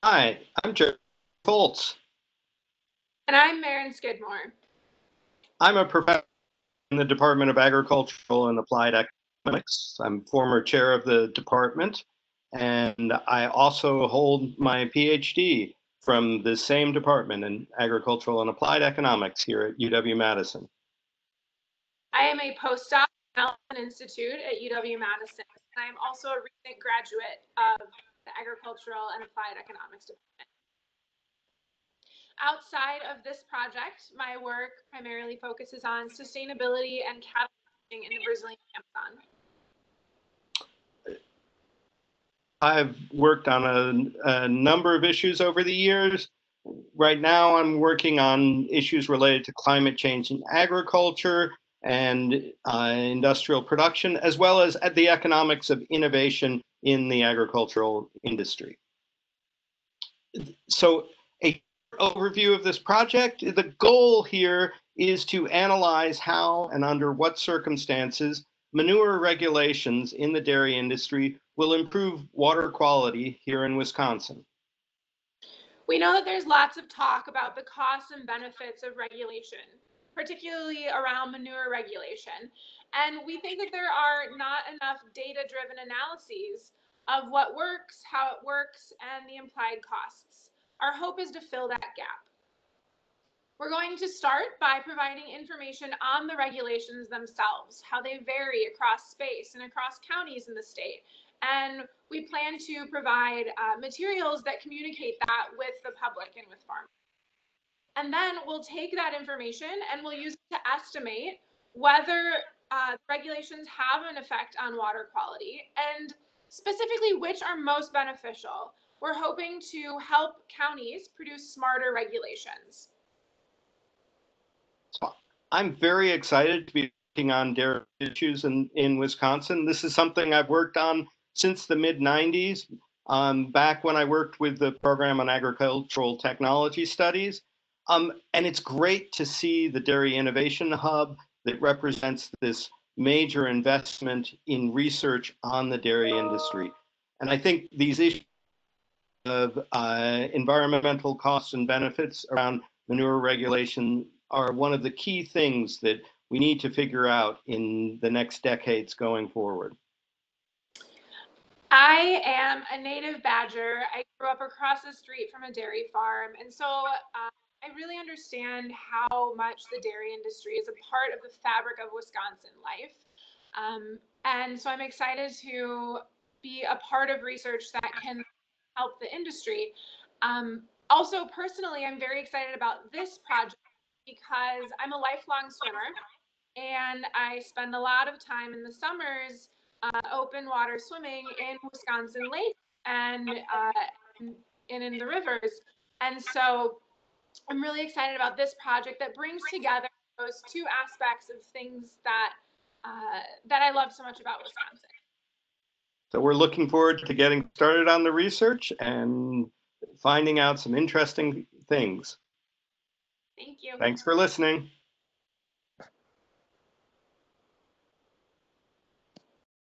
Hi, I'm Jerry Foltz. And I'm Marin Skidmore. I'm a professor in the Department of Agricultural and Applied Economics. I'm former chair of the department, and I also hold my PhD from the same department in Agricultural and Applied Economics here at UW-Madison. I am a postdoc at Foltz Institute at UW-Madison, and I'm also a recent graduate of the Agricultural and Applied Economics department. Outside of this project, my work primarily focuses on sustainability and cattle ranching in the Brazilian Amazon. I've worked on a number of issues over the years. Right now, I'm working on issues related to climate change in agriculture and industrial production, as well as at the economics of innovation in the agricultural industry. So a overview of this project, the goal here is to analyze how and under what circumstances manure regulations in the dairy industry will improve water quality here in Wisconsin. We know that there's lots of talk about the costs and benefits of regulation, particularly around manure regulation. And we think that there are not enough data-driven analyses of what works, how it works, and the implied costs. Our hope is to fill that gap. We're going to start by providing information on the regulations themselves, how they vary across space and across counties in the state. And we plan to provide materials that communicate that with the public and with farmers. And then we'll take that information and we'll use it to estimate whether regulations have an effect on water quality and specifically which are most beneficial. We're hoping to help counties produce smarter regulations. I'm very excited to be working on dairy issues in Wisconsin. This is something I've worked on since the mid-90s, back when I worked with the program on agricultural technology studies. And it's great to see the Dairy Innovation Hub that represents this major investment in research on the dairy industry. And I think these issues of environmental costs and benefits around manure regulation are one of the key things that we need to figure out in the next decades going forward. I am a native Badger. I grew up across the street from a dairy farm, and so I really understand how much the dairy industry is a part of the fabric of Wisconsin life. And so I'm excited to be a part of research that can help the industry. Also, personally, I'm very excited about this project because I'm a lifelong swimmer and I spend a lot of time in the summers open water swimming in Wisconsin lakes and in the rivers. And so I'm really excited about this project that brings together those two aspects of things that that I love so much about Wisconsin. So we're looking forward to getting started on the research and finding out some interesting things. Thank you. Thanks for listening.